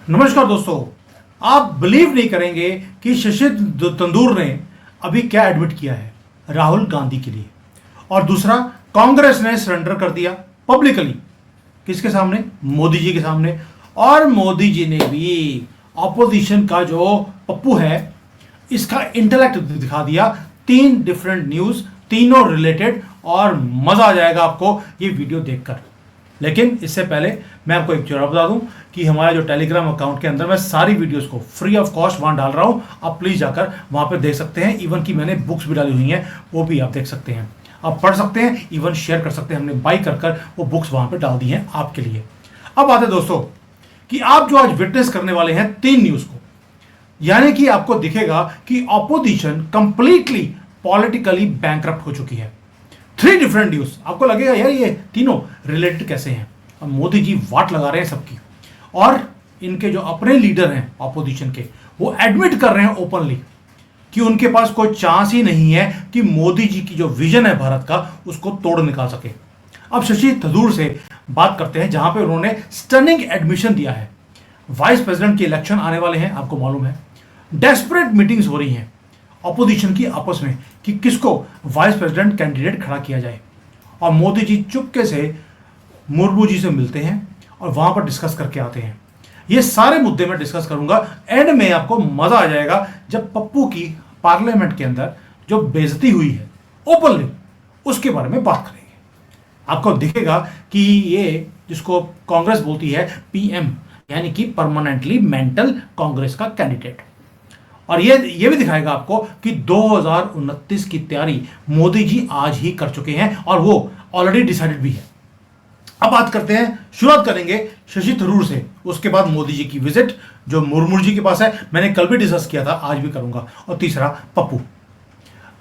नमस्कार दोस्तों, आप बिलीव नहीं करेंगे कि शशि तंदूर ने अभी क्या एडमिट किया है राहुल गांधी के लिए। और दूसरा, कांग्रेस ने सरेंडर कर दिया पब्लिकली। किसके सामने? मोदी जी के सामने। और मोदी जी ने भी ऑपोजिशन का जो पप्पू है इसका इंटेलेक्ट दिखा दिया। 3 डिफरेंट न्यूज, तीनों रिलेटेड, और मजा आ जाएगा आपको ये वीडियो देखकर। लेकिन इससे पहले मैं आपको एक जरूर बता दूं कि हमारा जो टेलीग्राम अकाउंट के अंदर मैं सारी वीडियोस को फ्री ऑफ कॉस्ट वहां डाल रहा हूं। आप प्लीज जाकर वहां पे देख सकते हैं। इवन कि मैंने बुक्स भी डाली हुई हैं, वो भी आप देख सकते हैं, आप पढ़ सकते हैं, इवन शेयर कर सकते हैं। हमने बाई कर वो बुक्स वहां पे डाल दी हैं आपके लिए। अब आते दोस्तों कि आप जो आज विटनेस करने वाले हैं 3 न्यूज को, यानी कि आपको दिखेगा कि ऑपोजिशन कंप्लीटली पॉलिटिकली बैंकरप्ट हो चुकी है। 3 डिफरेंट न्यूज। आपको लगेगा यार ये तीनों रिलेटेड कैसे हैं। अब मोदी जी वाट लगा रहे हैं सबकी, और इनके जो अपने लीडर हैं ऑपोजिशन के, वो एडमिट कर रहे हैं ओपनली कि उनके पास कोई चांस ही नहीं है कि मोदी जी की जो विजन है भारत का उसको तोड़ निकाल सके। अब शशि थरूर से बात करते हैं, जहां पे उन्होंने स्टनिंग एडमिशन दिया है। वाइस प्रेसिडेंट के इलेक्शन आने वाले हैं, आपको मालूम है। डेस्परेट मीटिंग्स हो रही हैं ऑपोजिशन की आपस में कि किसको वाइस प्रेसिडेंट कैंडिडेट खड़ा किया जाए। और मोदी जी चुपके से मुर्मू जी से मिलते हैं और वहां पर डिस्कस करके आते हैं। ये सारे मुद्दे मैं डिस्कस करूंगा। एंड में आपको मजा आ जाएगा जब पप्पू की पार्लियामेंट के अंदर जो बेइज्जती हुई है ओपनली, उसके बारे में बात करेंगे। आपको दिखेगा कि ये जिसको कांग्रेस बोलती है पीएम, यानी कि परमानेंटली मेंटल कांग्रेस का कैंडिडेट। और ये भी दिखाएगा आपको कि 2029 की तैयारी मोदी जी आज ही कर चुके हैं, और वो ऑलरेडी डिसाइडेड भी है। अब बात करते हैं, शुरुआत करेंगे शशि थरूर से, उसके बाद मोदी जी की विजिट जो मुर्मू जी के पास है, मैंने कल भी डिस्कस किया था, आज भी करूंगा, और तीसरा पप्पू।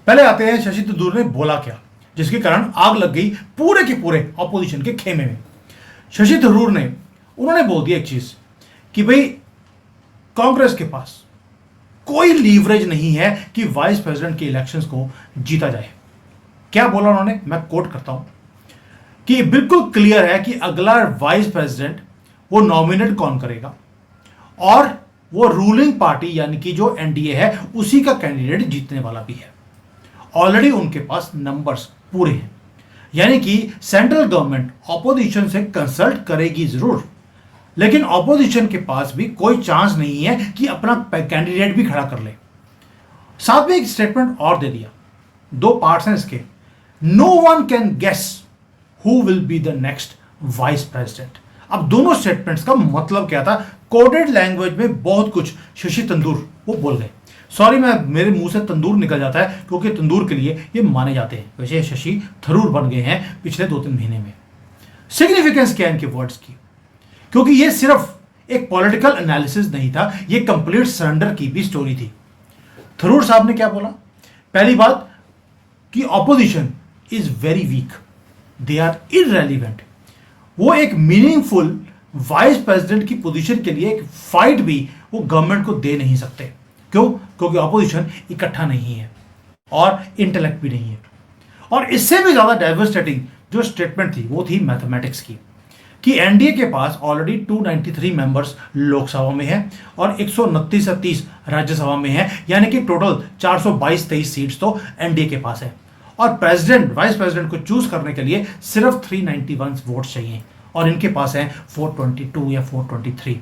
पहले आते हैं शशि थरूर ने बोला क्या जिसके कारण आग लग गई पूरे के पूरे ऑपोजिशन के खेमे में। शशि थरूर ने उन्होंने बोल दिया एक चीज कि भाई कांग्रेस के पास कोई लीवरेज नहीं है कि वाइस प्रेसिडेंट के इलेक्शंस को जीता जाए। क्या बोला उन्होंने, मैं कोट करता हूं कि बिल्कुल क्लियर है कि अगला वाइस प्रेसिडेंट वो नॉमिनेट कौन करेगा, और वो रूलिंग पार्टी यानी कि जो एनडीए है उसी का कैंडिडेट जीतने वाला भी है। ऑलरेडी उनके पास नंबर्स पूरे हैं, यानी कि सेंट्रल गवर्नमेंट ऑपोजिशन से कंसल्ट करेगी जरूर, लेकिन ऑपोजिशन के पास भी कोई चांस नहीं है कि अपना कैंडिडेट भी खड़ा कर ले। साथ में एक स्टेटमेंट और दे दिया, 2 पार्ट्स हैं इसके। No one can guess who will be the next vice president. अब दोनों स्टेटमेंट्स का मतलब क्या था? कोडेड लैंग्वेज में बहुत कुछ शशि तंदूर वो बोल गए। सॉरी, मेरे मुंह से तंदूर निकल जाता है क्योंकि तंदूर के लिए ये माने जाते हैं। वैसे शशि थरूर बन गए हैं पिछले 2-3 महीने में। सिग्निफिकेंस क्या है इनके वर्ड्स की? क्योंकि ये सिर्फ एक पॉलिटिकल एनालिसिस नहीं था, ये कंप्लीट सरेंडर की भी स्टोरी थी। थरूर साहब ने क्या बोला? पहली बात कि opposition is very weak, they are irrelevant. वो एक मीनिंगफुल वाइस प्रेसिडेंट की पोजीशन के लिए एक फाइट भी वो गवर्नमेंट को दे नहीं सकते। क्यों? क्योंकि ऑपोजिशन इकट्ठा नहीं है और इंटेलेक्ट भी नहीं है। और इससे भी ज्यादा डेवस्टेटिंग जो स्टेटमेंट थी वो थी मैथमेटिक्स की, कि एनडीए के पास ऑलरेडी 293 मेंबर्स लोकसभा में है और 129 से 30 राज्यसभा में है, यानी कि टोटल 422-23 सीट्स तो एनडीए के पास है। और प्रेसिडेंट वाइस प्रेसिडेंट को चूज करने के लिए सिर्फ 391 वोट चाहिए, और इनके पास है 422 या 423।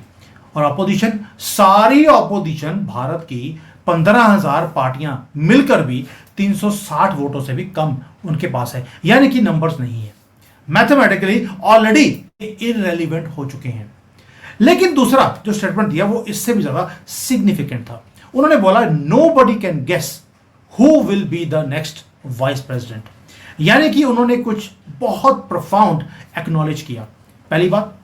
और अपोजिशन, सारी अपोजिशन भारत की 15,000 पार्टियां मिलकर भी 360 वोटों से भी कम उनके पास है, यानी कि नंबर्स नहीं है। मैथमेटिकली ऑलरेडी इररेलीवेंट हो चुके हैं। लेकिन दूसरा जो स्टेटमेंट दिया वो इससे भी ज्यादा सिग्निफिकेंट था। उन्होंने बोला nobody can guess who will be the next vice president, यानी कि उन्होंने कुछ बहुत प्रोफाउंड एक्नॉलेज किया। पहली बात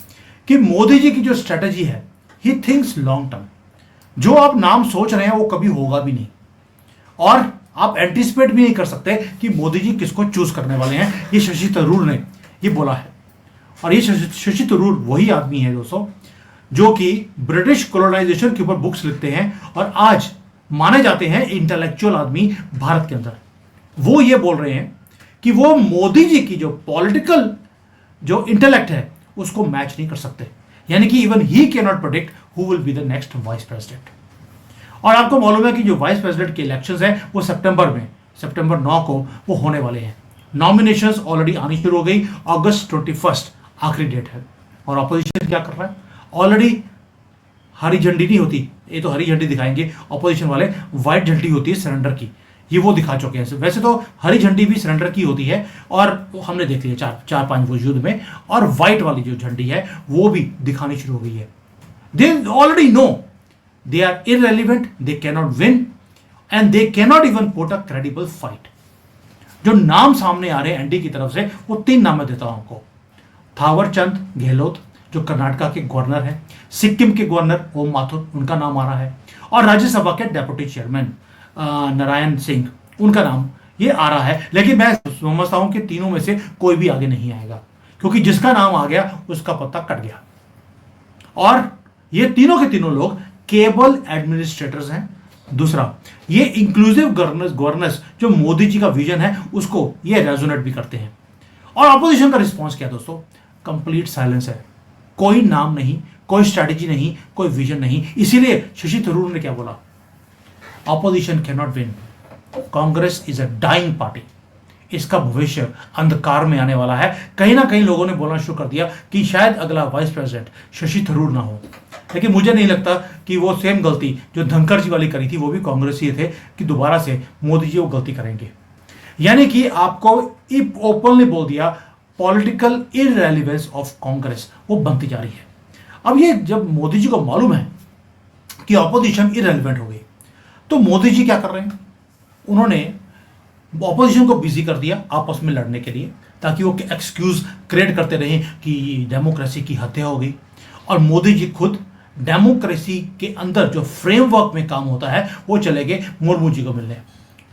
कि मोदी जी की जो स्ट्रेटजी है, ही थिंक्स लॉन्ग टर्म। जो आप नाम सोच रहे हैं वो कभी होगा भी नहीं, और आप एंटिसिपेट भी नहीं कर सकते कि मोदी जी किसको चूज करने वाले हैं। ये शशि थरूर ने ये बोला है। और ये शशि थरूर वही आदमी है दोस्तों जो कि ब्रिटिश कोलोनाइजेशन के ऊपर बुक्स लिखते हैं और आज माने जाते हैं इंटेलेक्चुअल आदमी भारत के अंदर। वो ये बोल रहे हैं कि वो मोदी जी की जो पॉलिटिकल जो इंटेलेक्ट है उसको मैच नहीं कर सकते। यानी कि even he can not predict who will be the next vice president. और आपको मालूम है कि जो वाइस प्रेसिडेंट के इलेक्शंस हैं वो सितंबर 9 को वो होने वाले हैं। नॉमिनेशंस ऑलरेडी आनी शुरू हो गई, अगस्त 21 आखिरी डेट है। और अपोजिशन क्या कर रहा है, ऑलरेडी हरी झंडी नहीं होती, ये तो हरी झंडी दिखाएंगे अपोजिशन वाले, व्हाइट झंडी होती है सरेंडर की, ये वो दिखा चुके हैं। वैसे तो हरी झंडी भी सरेंडर की होती है और हमने देख लिया चार पांच वो युद्ध में, और व्हाइट वाली जो झंडी है वो भी दिखानी शुरू हो गई है। They already know they are irrelevant, they cannot win and they cannot even put a credible fight. जो नाम सामने आ रहे हैं एनडी की तरफ से, वो 3 नाम मैं देता हूं आपको। थावरचंद गहलोत जो कर्नाटका के गवर्नर हैं, सिक्किम के गवर्नर ओम माथुर उनका नाम आ रहा है, और राज्यसभा के डेप्यूटी चेयरमैन नारायण सिंह उनका नाम ये आ रहा है। लेकिन मैं समझता हूं कि तीनों में से कोई भी आगे नहीं आएगा, क्योंकि जिसका नाम आ गया उसका पत्ता कट गया। और ये तीनों के तीनों लोग केबल एडमिनिस्ट्रेटर्स हैं। दूसरा, ये इंक्लूसिव गवर्नेंस जो मोदी जी का विजन है उसको ये रेजोनेट भी करते हैं। और अपोजिशन का रिस्पॉन्स क्या दोस्तों, कंप्लीट साइलेंस है, कोई नाम नहीं, कोई स्ट्रैटेजी नहीं, कोई विजन नहीं। इसीलिए शशि थरूर ने क्या बोला, opposition can not win, Congress is a dying party, इसका भविष्य अंधकार में आने वाला है। कहीं ना कहीं लोगों ने बोलना शुरू कर दिया कि शायद अगला वाइस प्रेसिडेंट शशि थरूर ना हो। लेकिन मुझे नहीं लगता कि वो सेम गलती जो धनखड़ जी वाली करी थी, वो भी कांग्रेसी थे, कि दोबारा से मोदी जी वो गलती करेंगे। यानी कि आपको ओपनली बोल दिया, पॉलिटिकल इररेलेवेंस ऑफ कांग्रेस वो बनती जा रही है। अब ये जब मोदी जी को मालूम है कि ऑपोजिशन इररेलेवेंट हो गई, तो मोदी जी क्या कर रहे हैं, उन्होंने ऑपोजिशन को बिजी कर दिया आपस में लड़ने के लिए, ताकि वो एक्सक्यूज क्रिएट करते रहें कि डेमोक्रेसी की हत्या हो गई। और मोदी जी खुद डेमोक्रेसी के अंदर जो फ्रेमवर्क में काम होता है वो चले गए मुर्मू जी को मिलने।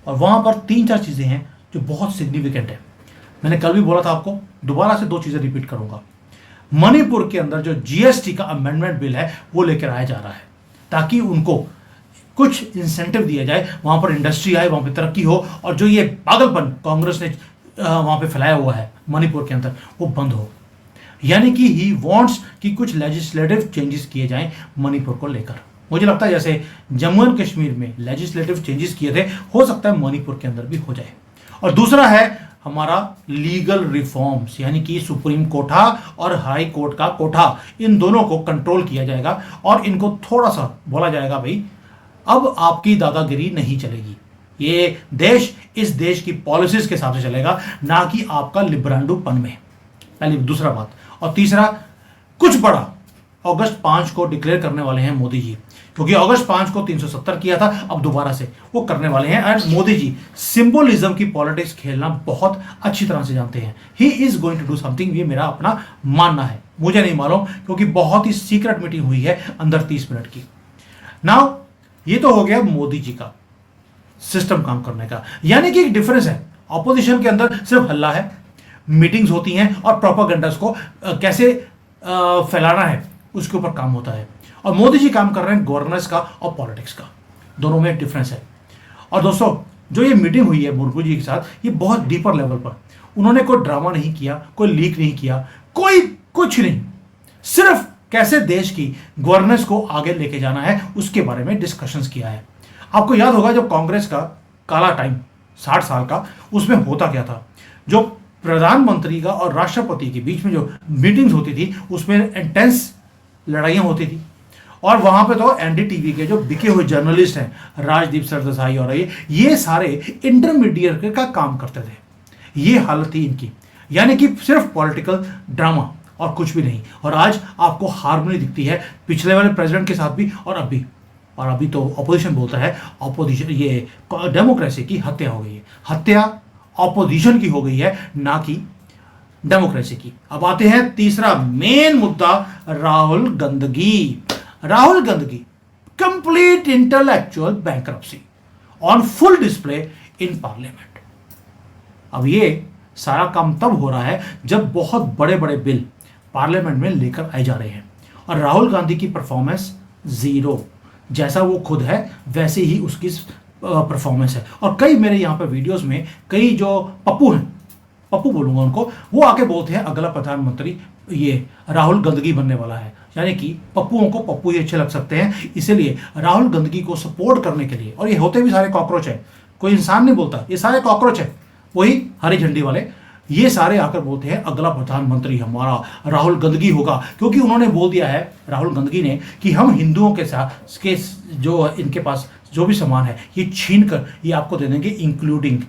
और वहां पर 3-4 चीजें हैं जो बहुत सिग्निफिकेंट है। मैंने कल भी बोला था आपको, दोबारा से 2 चीजें रिपीट करूंगा। मणिपुर के अंदर जो जीएसटी का अमेंडमेंट बिल है वो लेकर आया जा रहा है, ताकि उनको कुछ इंसेंटिव दिया जाए, वहां पर इंडस्ट्री आए, वहां पर तरक्की हो, और जो ये पागलपन कांग्रेस ने वहां पे फैलाया हुआ है मणिपुर के अंदर वो बंद हो। यानी कि ही वांट्स कि कुछ लेजिस्लेटिव चेंजेस किए जाएं मणिपुर को लेकर। मुझे लगता है जैसे जम्मू एंड कश्मीर में लेजिस्लेटिव चेंजेस किए थे, हो सकता है मणिपुर के अंदर भी हो जाए। और दूसरा है हमारा लीगल रिफॉर्म्स, यानी कि सुप्रीम कोठा और हाई कोर्ट का कोठा, इन दोनों को कंट्रोल किया जाएगा और इनको थोड़ा सा बोला जाएगा, भाई अब आपकी दादागिरी नहीं चलेगी, ये देश इस देश की पॉलिसीज के हिसाब से चलेगा, ना कि आपका लिबरांडोपन में। पहली दूसरा बात। और तीसरा, कुछ बड़ा अगस्त 5 को डिक्लेयर करने वाले हैं मोदी जी, क्योंकि अगस्त 5 को 370 किया था, अब दोबारा से वो करने वाले हैं। एंड मोदी जी सिंबोलिज्म की पॉलिटिक्स खेलना बहुत अच्छी तरह से जानते हैं। He is going to do something, ये मेरा अपना मानना है, मुझे नहीं मालूम, क्योंकि बहुत ही सीक्रेट मीटिंग हुई है अंदर 30 मिनट की। नाउ ये तो हो गया मोदी जी का सिस्टम काम करने का। यानी कि एक डिफरेंस है, ऑपोजिशन के अंदर सिर्फ हल्ला है, मीटिंग्स होती हैं और प्रोपेगेंडास को कैसे फैलाना है उसके ऊपर काम होता है। और मोदी जी काम कर रहे हैं गवर्नेंस का और पॉलिटिक्स का, दोनों में डिफरेंस है। और दोस्तों, जो ये मीटिंग हुई है मुर्मू जी के साथ, ये बहुत डीपर लेवल पर, उन्होंने कोई ड्रामा नहीं किया, कोई लीक नहीं किया, कोई कुछ नहीं, सिर्फ कैसे देश की गवर्नेंस को आगे लेके जाना है उसके बारे में डिस्कशंस किया है। आपको याद होगा जब कांग्रेस का काला टाइम 60 साल का, उसमें होता क्या था, जो प्रधानमंत्री का और राष्ट्रपति के बीच में जो मीटिंग्स होती थी उसमें इंटेंस लड़ाइयाँ होती थी। और वहां पे तो एनडीटीवी के जो बिके हुए जर्नलिस्ट हैं, राजदीप सरदेसाई और ये सारे इंटरमीडिएट का काम करते थे। ये हालत थी इनकी, यानी कि सिर्फ पॉलिटिकल ड्रामा और कुछ भी नहीं। और आज आपको हार्मनी दिखती है पिछले वाले प्रेसिडेंट के साथ भी और अभी। और अभी तो अपोजिशन बोलता है अपोजिशन, ये डेमोक्रेसी की हत्या हो गई है। हत्या ऑपोजिशन की हो गई है, ना कि डेमोक्रेसी की। अब आते हैं तीसरा मेन मुद्दा, राहुल गंदगी। राहुल गंदगी, complete intellectual bankruptcy on full display in parliament. अब ये सारा काम तब हो रहा है जब बहुत बड़े बड़े बिल पार्लियामेंट में लेकर आए जा रहे हैं, और राहुल गांधी की परफॉर्मेंस जीरो, जैसा वो खुद है वैसे ही उसकी परफॉर्मेंस है। और कई मेरे यहाँ पर वीडियोस में कई जो पप्पू हैं, पप्पू बोलूंगा उनको, वो आके बोलते हैं अगला प्रधानमंत्री ये राहुल गंदगी बनने वाला है, यानी कि पप्पुओं को पप्पू ही अच्छे लग सकते हैं, इसीलिए राहुल गंदगी को सपोर्ट करने के लिए, और ये होते भी सारे कॉकरोच है, कोई इंसान नहीं बोलता, ये सारे कॉकरोच है, वही हरी झंडी वाले, ये सारे आकर बोलते हैं अगला प्रधानमंत्री हमारा राहुल गंदगी होगा, क्योंकि उन्होंने बोल दिया है राहुल गंदगी ने कि हम हिंदुओं के साथ के जो इनके पास जो भी सामान है ये छीन कर ये आपको दे देंगे, इंक्लूडिंग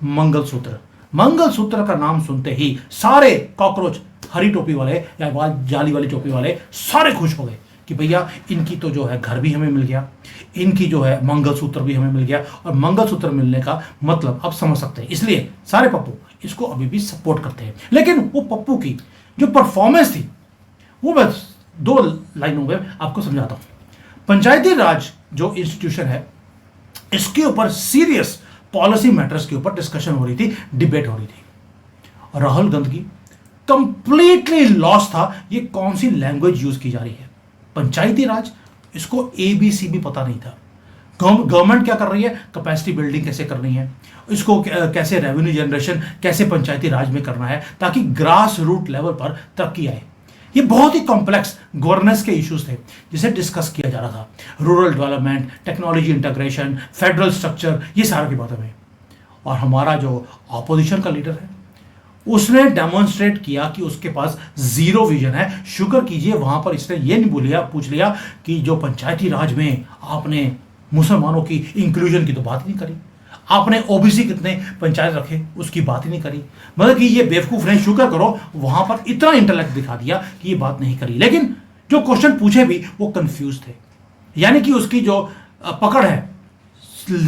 मंगलसूत्र। मंगलसूत्र का नाम सुनते ही सारे कॉकरोच, हरी टोपी वाले या जाली वाली टोपी वाले सारे खुश हो गए कि भैया इनकी तो जो है घर भी हमें मिल गया, इनकी जो है मंगलसूत्र भी हमें मिल गया, और मंगलसूत्र मिलने का मतलब आप समझ सकते हैं, इसलिए सारे पप्पू इसको अभी भी सपोर्ट करते हैं। लेकिन वो पप्पू की जो परफॉर्मेंस थी वो मैं 2 लाइनों में आपको समझाता हूं। पंचायती राज जो इंस्टीट्यूशन है इसके ऊपर सीरियस पॉलिसी मैटर्स के ऊपर डिस्कशन हो रही थी, डिबेट हो रही थी। राहुल गंदगी कंप्लीटली लॉस था, ये कौन सी लैंग्वेज यूज की जा रही है। पंचायती राज इसको ABC भी पता नहीं था। गवर्नमेंट क्या कर रही है, कैपेसिटी बिल्डिंग कैसे करनी है, इसको कैसे रेवेन्यू जनरेशन कैसे पंचायती राज में करना है ताकि ग्रास रूट लेवल पर तरक्की आए। ये बहुत ही कॉम्प्लेक्स गवर्नेंस के इश्यूज थे जिसे डिस्कस किया जा रहा था। Rural development, technology integration, federal structure, ये सारा की बातें में। और हमारा जो ऑपोजिशन का लीडर है उसने डेमोन्स्ट्रेट किया कि उसके पास जीरो विजन है। शुक्र कीजिए वहां पर इसने ये नहीं पूछ लिया कि जो पंचायती राज में आपने मुसलमानों की इंक्लूजन की तो बात नहीं करी, आपने OBC कितने पंचायत रखे उसकी बात ही नहीं करी। मतलब कि ये बेवकूफ नहीं, शुक्र करो वहां पर इतना इंटेलेक्ट दिखा दिया कि ये बात नहीं करी। लेकिन जो क्वेश्चन पूछे भी वो कंफ्यूज थे, यानी कि उसकी जो पकड़ है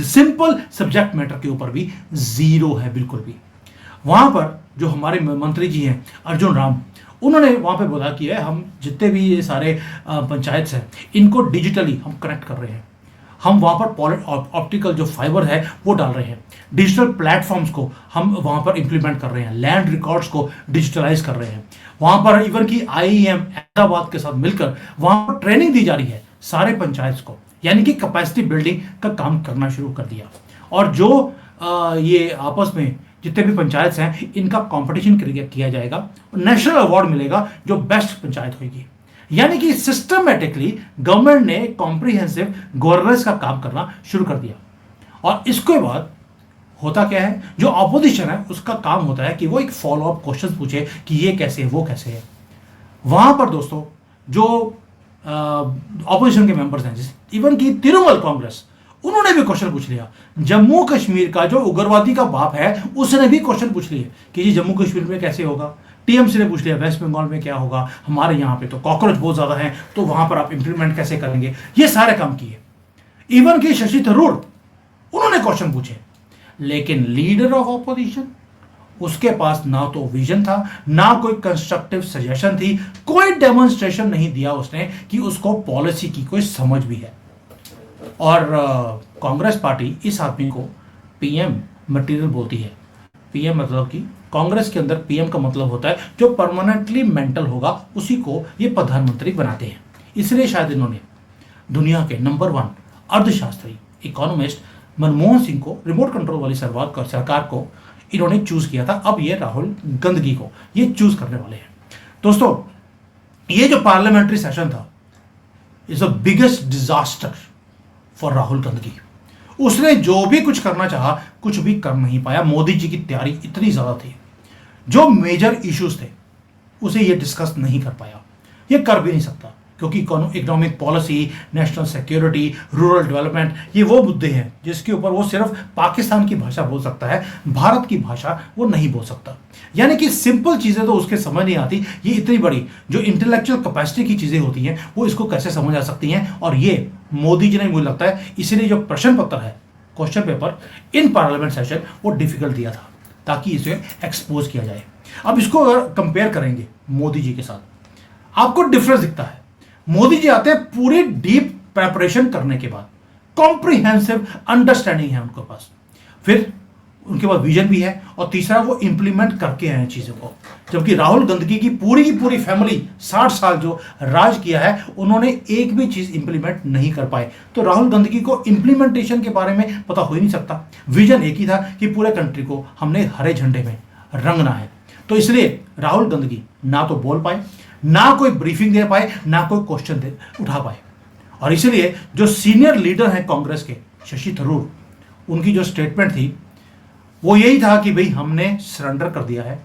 सिंपल सब्जेक्ट मैटर के ऊपर भी जीरो है, बिल्कुल भी। वहां पर जो हमारे मंत्री जी हैं अर्जुन राम, उन्होंने वहां पे बोला कि हम जितने भी ये सारे पंचायत हैं इनको डिजिटली हम कनेक्ट कर रहे हैं, हम वहां पर ऑप्टिकल जो फाइबर है वो डाल रहे हैं, डिजिटल प्लेटफॉर्म्स को हम वहां पर इंप्लीमेंट कर रहे हैं, लैंड रिकॉर्ड्स को डिजिटलाइज कर रहे हैं, वहां पर इवन की IIM अहमदाबाद के साथ मिलकर वहां पर ट्रेनिंग दी जा रही है सारे पंचायत को, यानी कि कैपेसिटी बिल्डिंग का काम करना शुरू कर दिया। और जो ये आपस में जितने भी पंचायत हैं इनका कंपटीशन किया जाएगा, नेशनल अवार्ड मिलेगा जो बेस्ट पंचायत होगी। यानी कि सिस्टमेटिकली गवर्नमेंट ने कॉम्प्रिहेंसिव गवर्नेंस का काम करना शुरू कर दिया। और इसके बाद होता क्या है, जो ऑपोजिशन है उसका काम होता है कि वो एक फॉलो अप क्वेश्चन पूछे कि ये कैसे है वो कैसे है। वहां पर दोस्तों जो ऑपोजिशन के मेंबर्स हैं, इवन की तृणमूल कांग्रेस, उन्होंने भी क्वेश्चन पूछ लिया। जम्मू कश्मीर का जो उग्रवादी का बाप है उसने भी क्वेश्चन पूछ लिए कि जी जम्मू कश्मीर में कैसे होगा। TMC ने पूछ लिया वेस्ट बंगाल में क्या होगा, हमारे यहाँ पे तो कॉकरोच बहुत ज्यादा हैं तो वहां पर आप इंप्लीमेंट कैसे करेंगे। ये सारे काम किए। इवन कि शशि थरूर उन्होंने क्वेश्चन पूछे, लेकिन लीडर ऑफ ऑपोजिशन उसके पास ना तो विजन था, ना कोई कंस्ट्रक्टिव सजेशन थी, कोई डेमोन्स्ट्रेशन नहीं दिया उसने कि उसको पॉलिसी की कोई समझ भी है। और कांग्रेस पार्टी इस आदमी को PM मटेरियल बोलती है। PM मतलब कि कांग्रेस के अंदर PM का मतलब होता है जो परमानेंटली मेंटल होगा उसी को ये प्रधानमंत्री बनाते हैं। इसलिए शायद इन्होंने दुनिया के नंबर 1 अर्थशास्त्री इकोनॉमिस्ट मनमोहन सिंह को, रिमोट कंट्रोल वाली सरकार को इन्होंने चूज किया था। अब ये राहुल गंदगी को ये चूज करने वाले हैं। दोस्तों ये जो पार्लियामेंट्री सेशन था is the biggest disaster for Rahul गंदगी। उसने जो भी कुछ करना चाहा कुछ भी कर नहीं पाया। मोदी जी की तैयारी इतनी ज्यादा थी, जो मेजर इश्यूज थे उसे ये डिस्कस नहीं कर पाया। ये कर भी नहीं सकता क्योंकि economic policy, national security, rural development, ये वो मुद्दे हैं जिसके ऊपर वो सिर्फ पाकिस्तान की भाषा बोल सकता है, भारत की भाषा वो नहीं बोल सकता। यानी कि सिंपल चीजें तो उसके समझ नहीं आती, ये इतनी बड़ी जो इंटेलेक्चुअल कैपेसिटी की चीजें होती हैं वो इसको कैसे समझ आ सकती हैं। और ये मोदी जी ने, मुझे लगता है इसीलिए जो प्रश्न पत्र है, question paper in parliament session वो डिफिकल्ट दिया था ताकि इसे एक्सपोज किया जाए। अब इसको अगर कंपेयर करेंगे मोदी जी के साथ, आपको डिफरेंस दिखता है। मोदी जी आते हैं पूरी डीप प्रेपरेशन करने के बाद, कॉम्प्रिहेंसिव अंडरस्टैंडिंग है उनके पास, फिर उनके पास विजन भी है, और तीसरा वो इंप्लीमेंट करके आए हैं चीजों को। जबकि राहुल गंदगी की पूरी फैमिली 60 साल जो राज किया है उन्होंने एक भी चीज इंप्लीमेंट नहीं कर पाए। तो राहुल गंदगी को इंप्लीमेंटेशन के बारे में पता हो ही नहीं सकता। विजन एक ही था कि पूरे कंट्री को हमने हरे झंडे में रंगना है। तो इसलिए राहुल गांधी ना तो बोल पाए, ना कोई ब्रीफिंग दे पाए, ना कोई क्वेश्चन उठा पाए। और इसलिए जो सीनियर लीडर हैं कांग्रेस के, शशि थरूर, उनकी जो स्टेटमेंट थी वो यही था कि भाई हमने सरेंडर कर दिया है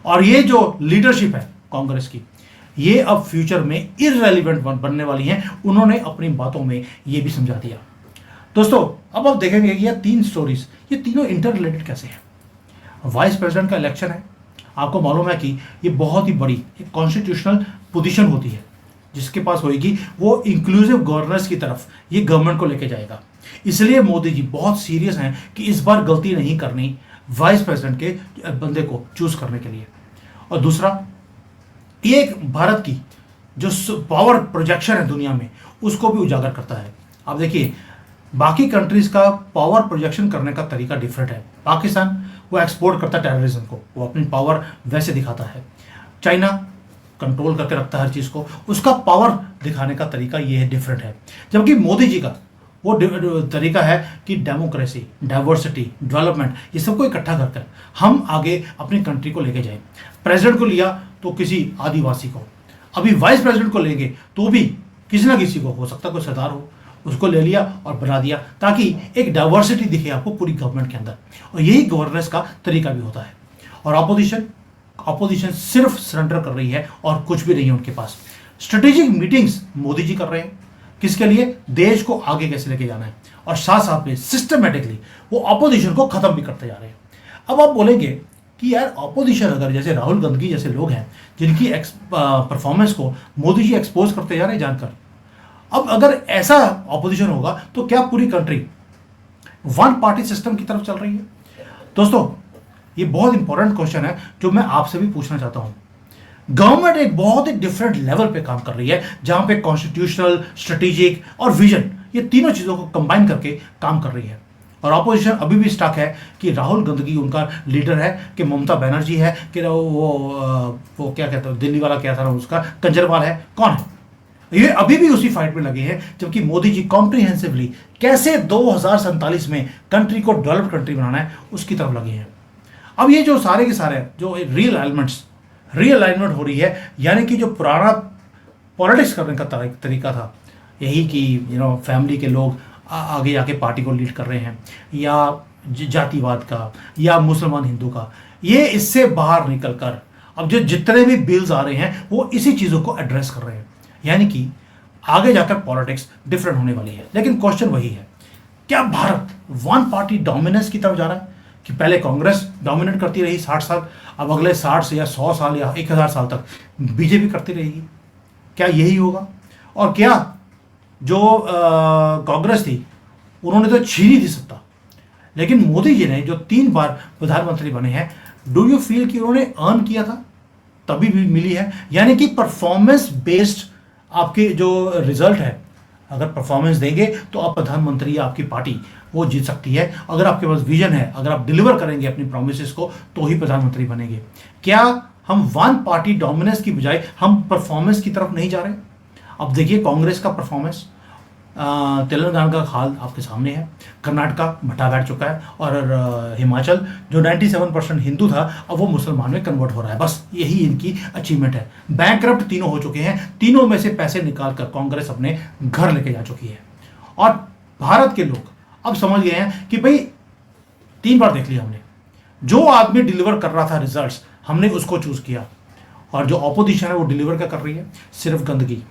और ये जो लीडरशिप है कांग्रेस की, ये अब फ्यूचर में इररेलेवेंट बनने वाली है। उन्होंने अपनी बातों में ये भी समझा दिया। दोस्तों, अब आप देखेंगे कि ये तीन स्टोरीज, ये तीनों इंटर रिलेटेड कैसे हैं। वाइस प्रेसिडेंट का इलेक्शन है, आपको मालूम है कि ये बहुत ही बड़ी एक कॉन्स्टिट्यूशनल पोजीशन होती है, जिसके पास होगी वो इंक्लूसिव गवर्नेंस की तरफ ये गवर्नमेंट को लेके जाएगा। इसलिए मोदी जी बहुत सीरियस हैं कि इस बार गलती नहीं करनी वाइस प्रेसिडेंट के बंदे को चूज करने के लिए। और दूसरा, ये एक भारत की जो पावर प्रोजेक्शन है दुनिया में, उसको भी उजागर करता है। आप देखिए, बाकी कंट्रीज का पावर प्रोजेक्शन करने का तरीका डिफरेंट है। पाकिस्तान वो एक्सपोर्ट करता है टेररिज्म को, वो अपनी पावर वैसे दिखाता है। चाइना कंट्रोल करके रखता है हर चीज़ को, उसका पावर दिखाने का तरीका ये है, डिफरेंट है। जबकि मोदी जी का वो तरीका है कि डेमोक्रेसी, डाइवर्सिटी, डेवलपमेंट, ये सबको इकट्ठा कर हम आगे अपनी कंट्री को लेके जाए। प्रेसिडेंट को लिया तो किसी आदिवासी को, अभी वाइस प्रेसिडेंट को लेंगे तो भी किसी ना किसी को, हो सकता कोई सरदार हो, उसको ले लिया और बना दिया, ताकि एक डाइवर्सिटी दिखे आपको पूरी गवर्नमेंट के अंदर। और यही गवर्नेंस का तरीका भी होता है। और अपोजिशन सिर्फ सरेंडर कर रही है और कुछ भी नहीं है उनके पास। स्ट्रेटेजिक मीटिंग्स मोदी जी कर रहे हैं, किसके लिए? देश को आगे कैसे लेके जाना है, और साथ साथ में सिस्टमेटिकली वो अपोजिशन को खत्म भी करते जा रहे हैं। अब आप बोलेंगे कि यार अपोजिशन, अगर जैसे राहुल गांधी जैसे लोग हैं जिनकी परफॉर्मेंस को मोदी जी एक्सपोज करते जा रहे हैं जानकर, अब अगर ऐसा ऑपोजिशन होगा तो क्या पूरी कंट्री वन पार्टी सिस्टम की तरफ चल रही है? दोस्तों, ये बहुत इंपॉर्टेंट क्वेश्चन है जो मैं आपसे भी पूछना चाहता हूं। गवर्नमेंट एक बहुत ही डिफरेंट लेवल पे काम कर रही है, जहां पे कॉन्स्टिट्यूशनल, स्ट्रेटेजिक और विजन, ये तीनों चीजों को कंबाइन करके काम कर रही है। और ऑपोजिशन अभी भी स्टक है कि राहुल गांधी उनका लीडर है, कि ममता बनर्जी है, कि वो क्या कहते हैं, दिल्ली वाला क्या था उसका, केजरीवाल है, कौन है? ये अभी भी उसी फाइट में लगे हैं। जबकि मोदी जी कॉम्प्रिहेंसिवली कैसे 2047 में कंट्री को डेवलप्ड कंट्री बनाना है उसकी तरफ लगे हैं। अब ये जो सारे के सारे जो रीअलाइनमेंट हो रही है, यानी कि जो पुराना पॉलिटिक्स करने का तरीका था, यही कि फैमिली के लोग आगे जाके पार्टी को लीड कर रहे हैं, या जातिवाद का, या मुसलमान हिंदू का, ये इससे बाहर निकल कर अब जो जितने भी बिल्स आ रहे हैं वो इसी चीज़ों को एड्रेस कर रहे हैं। यानी कि आगे जाकर पॉलिटिक्स डिफरेंट होने वाली है। लेकिन क्वेश्चन वही है, क्या भारत वन पार्टी डोमिनेंस की तरफ जा रहा है? कि पहले कांग्रेस डोमिनेट करती रही 60 साल, अब अगले 60 से या 100 साल या 1000 साल तक बीजेपी करती रहेगी? क्या यही होगा? और क्या जो कांग्रेस थी उन्होंने तो छीनी थी सत्ता, लेकिन मोदी जी ने जो 3 बार प्रधानमंत्री बने हैं, डू यू फील कि उन्होंने अर्न किया था तभी भी मिली है? यानी कि परफॉर्मेंस बेस्ड आपके जो रिजल्ट है, अगर परफॉर्मेंस देंगे तो आप प्रधानमंत्री या आपकी पार्टी वो जीत सकती है। अगर आपके पास विजन है, अगर आप डिलीवर करेंगे अपनी प्रॉमिसेस को, तो ही प्रधानमंत्री बनेंगे। क्या हम वन पार्टी डोमिनेंस की बजाय हम परफॉर्मेंस की तरफ नहीं जा रहे? अब देखिए कांग्रेस का परफॉर्मेंस, तेलंगाना का हाल आपके सामने है, कर्नाटका भट्टा बैठ चुका है, और हिमाचल जो 97% हिंदू था अब वो मुसलमान में कन्वर्ट हो रहा है। बस यही इनकी अचीवमेंट है। बैंकरप्ट तीनों हो चुके हैं, तीनों में से पैसे निकाल कर कांग्रेस अपने घर लेके जा चुकी है। और भारत के लोग अब समझ गए हैं कि भाई 3 बार देख लिया हमने, जो आदमी डिलीवर कर रहा था रिजल्ट्स, हमने उसको चूज किया, और जो ऑपोजिशन है वो डिलीवर क्या कर रही है? सिर्फ गंदगी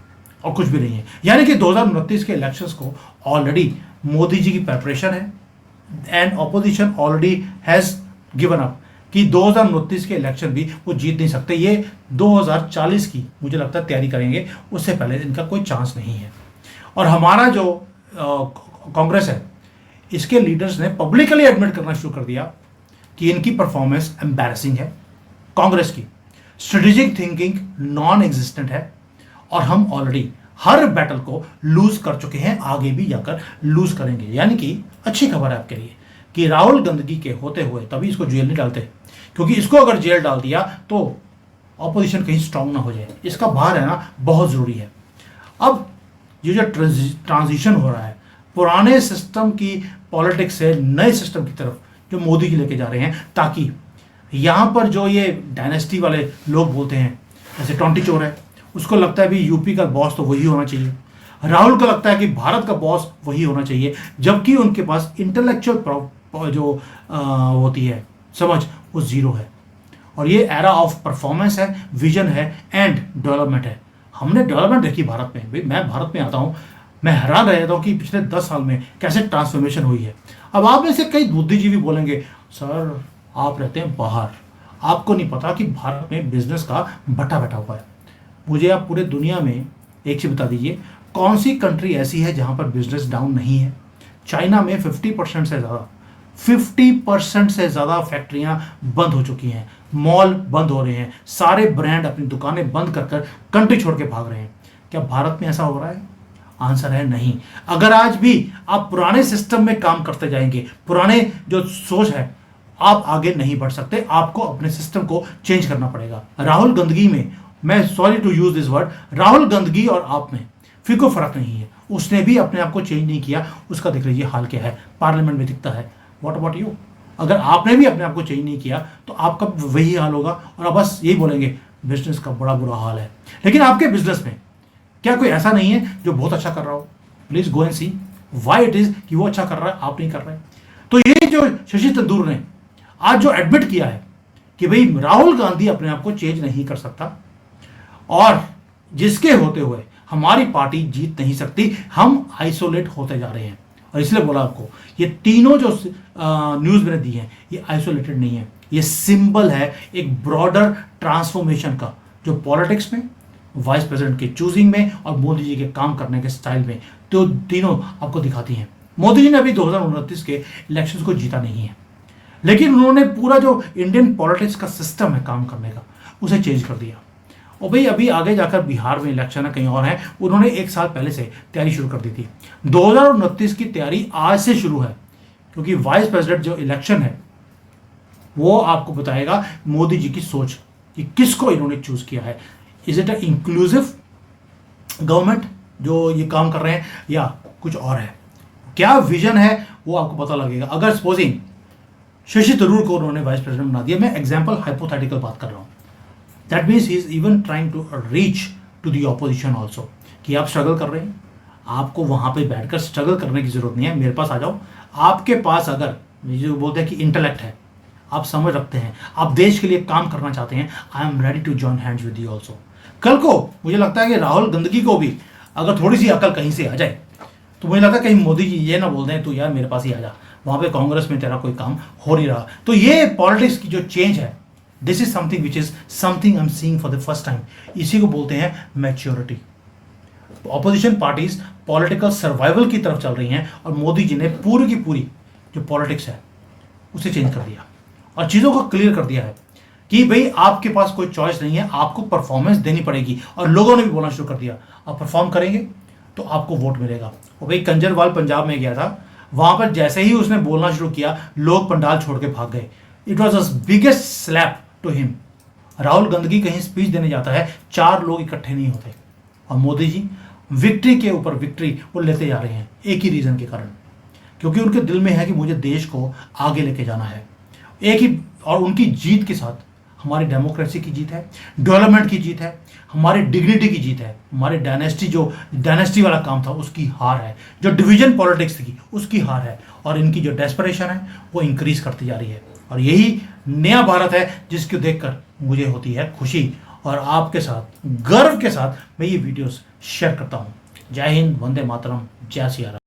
और कुछ भी नहीं है। यानी कि 2029 के इलेक्शंस को ऑलरेडी मोदी जी की प्रिपरेशन है, and opposition already has given up कि 2029 के इलेक्शन भी वो जीत नहीं सकते। ये 2040 की मुझे लगता है तैयारी करेंगे, उससे पहले इनका कोई चांस नहीं है। और हमारा जो कांग्रेस है, इसके लीडर्स ने पब्लिकली एडमिट करना शुरू कर दिया कि इनकी परफॉर्मेंस एम्बैरेसिंग है, कांग्रेस की स्ट्रेटेजिक थिंकिंग नॉन एग्जिस्टेंट है, और हम ऑलरेडी हर बैटल को लूज कर चुके हैं, आगे भी जाकर लूज करेंगे। यानी कि अच्छी खबर है आपके लिए कि राहुल गांधी के होते हुए तभी इसको जेल नहीं डालते, क्योंकि इसको अगर जेल डाल दिया तो ऑपोजिशन कहीं स्ट्रांग ना हो जाए। इसका बाहर रहना बहुत जरूरी है। अब ये जो ट्रांजिशन हो रहा है पुराने सिस्टम की पॉलिटिक्स से नए सिस्टम की तरफ जो मोदी जी लेके जा रहे हैं, ताकि यहाँ पर जो ये डायनेस्टी वाले लोग बोलते हैं, जैसे टोंटी चोर है, उसको लगता है भी यूपी का बॉस तो वही होना चाहिए। राहुल को लगता है कि भारत का बॉस वही होना चाहिए, जबकि उनके पास इंटेलेक्चुअल जो होती है समझ, वो जीरो है। और ये एरा ऑफ परफॉर्मेंस है, विजन है एंड डेवलपमेंट है। हमने डेवलपमेंट देखी भारत में, भाई मैं भारत में आता हूँ, मैं हैरान रह जाता हूँ कि पिछले 10 साल में कैसे ट्रांसफॉर्मेशन हुई है। अब आप में से कई बुद्धिजीवी बोलेंगे, सर आप रहते हैं बाहर, आपको नहीं पता कि भारत में बिजनेस का भट्टा बैठा हुआ है। मुझे आप पूरे दुनिया में एक चीज बता दीजिए, कौन सी कंट्री ऐसी है जहां पर बिजनेस डाउन नहीं है? चाइना में 50% से ज़्यादा फैक्ट्रियां बंद हो चुकी हैं, मॉल बंद हो रहे हैं, सारे ब्रांड अपनी दुकानें बंद कर कंट्री छोड़ के भाग रहे हैं। क्या भारत में ऐसा हो रहा है? आंसर है नहीं। अगर आज भी आप पुराने सिस्टम में काम करते जाएंगे, पुराने जो सोच है, आप आगे नहीं बढ़ सकते। आपको अपने सिस्टम को चेंज करना पड़ेगा। राहुल गंदगी में, मैं sorry to use this word, Rahul गंदगी और आप में फिर कोई फर्क नहीं है। उसने भी अपने आप को चेंज नहीं किया, उसका देख लीजिए हाल क्या है, पार्लियामेंट में दिखता है। What about you? अगर आपने भी अपने आप को चेंज नहीं किया तो आपका वही हाल होगा, और आप बस यही बोलेंगे बिजनेस का बड़ा बुरा हाल है। लेकिन आपके बिजनेस में क्या कोई ऐसा नहीं है जो बहुत अच्छा कर रहा हो? Please go and see why it is कि वो अच्छा कर रहा है, आप नहीं कर रहे। तो ये जो शशि तंदूर ने आज जो एडमिट किया है कि भाई राहुल गांधी अपने आप को चेंज नहीं कर सकता, और जिसके होते हुए हमारी पार्टी जीत नहीं सकती, हम आइसोलेट होते जा रहे हैं। और इसलिए बोला आपको, ये तीनों जो न्यूज मैंने दी है, ये आइसोलेटेड नहीं है, ये सिंबल है एक ब्रॉडर ट्रांसफॉर्मेशन का, जो पॉलिटिक्स में, वाइस प्रेसिडेंट के चूजिंग में और मोदी जी के काम करने के स्टाइल में, तो तीनों आपको दिखाती हैं। मोदी जी ने अभी 2029 के इलेक्शंस को जीता नहीं है, लेकिन उन्होंने पूरा जो इंडियन पॉलिटिक्स का सिस्टम है काम करने का, उसे चेंज कर दिया। और भाई अभी आगे जाकर बिहार में इलेक्शन है, कहीं और है, उन्होंने 1 साल पहले से तैयारी शुरू कर दी थी। 2029 की तैयारी आज से शुरू है, क्योंकि वाइस प्रेसिडेंट जो इलेक्शन है वो आपको बताएगा मोदी जी की सोच कि किसको इन्होंने चूज किया है। Is it a inclusive government जो ये काम कर रहे हैं, या कुछ और है? क्या विजन है वो आपको पता लगेगा। अगर सपोजिंग शशि थरूर को उन्होंने वाइस प्रेसिडेंट बना दिया, मैं एग्जाम्पल हाइपोथेटिकल बात कर रहा हूँ, that means he is even trying to reach to the opposition also, कि आप स्ट्रगल कर रहे हैं, आपको वहां पे बैठकर स्ट्रगल करने की जरूरत नहीं है, मेरे पास आ जाओ। आपके पास अगर जो बोलते हैं कि इंटेलेक्ट है, आप समझ रखते हैं, आप देश के लिए काम करना चाहते हैं, I am ready to join hands with you also. कल को मुझे लगता है कि राहुल गंदगी को भी अगर थोड़ी सी अकल कहीं से आ जाए, तो मुझे लगता है कहीं मोदी जी ये ना बोल दें तू यार मेरे पास ही आ जा, वहां पे कांग्रेस में तेरा कोई काम हो नहीं रहा। तो ये पॉलिटिक्स की जो चेंज है, this is something which is something I am seeing for the first time. इसी को बोलते हैं maturity. Opposition parties political survival की तरफ चल रही हैं, और मोदी जी ने पूरी की पूरी जो पॉलिटिक्स है उसे चेंज कर दिया और चीज़ों को क्लियर कर दिया है कि भाई आपके पास कोई चॉइस नहीं है, आपको परफॉर्मेंस देनी पड़ेगी। और लोगों ने भी बोलना शुरू कर दिया, आप परफॉर्म करेंगे तो आपको वोट मिलेगा। और भाई कंजरवाल पंजाब में गया था, वहां पर जैसे ही उसने बोलना शुरू किया, लोग पंडाल छोड़ के भाग गए। It was the biggest slap to him. Rahul गंदगी कहीं स्पीच देने जाता है, 4 लोग इकट्ठे नहीं होते, और मोदी जी विक्ट्री के ऊपर विक्ट्री वो लेते जा रहे हैं, एक ही रीजन के कारण, क्योंकि उनके दिल में है कि मुझे देश को आगे लेके जाना है। एक ही, और उनकी जीत के साथ हमारी डेमोक्रेसी की जीत है, डेवलपमेंट की जीत है, हमारी डिग्निटी की जीत है, हमारी डायनेस्टी वाला काम था उसकी हार है, जो डिवीजन पॉलिटिक्स थी उसकी हार है, और इनकी जो डेस्परेशन है वो इंक्रीज करती जा रही है। और यही नया भारत है जिसको देखकर मुझे होती है खुशी, और आपके साथ गर्व के साथ मैं ये वीडियोस शेयर करता हूँ। जय हिंद, वंदे मातरम, जय सिया राम।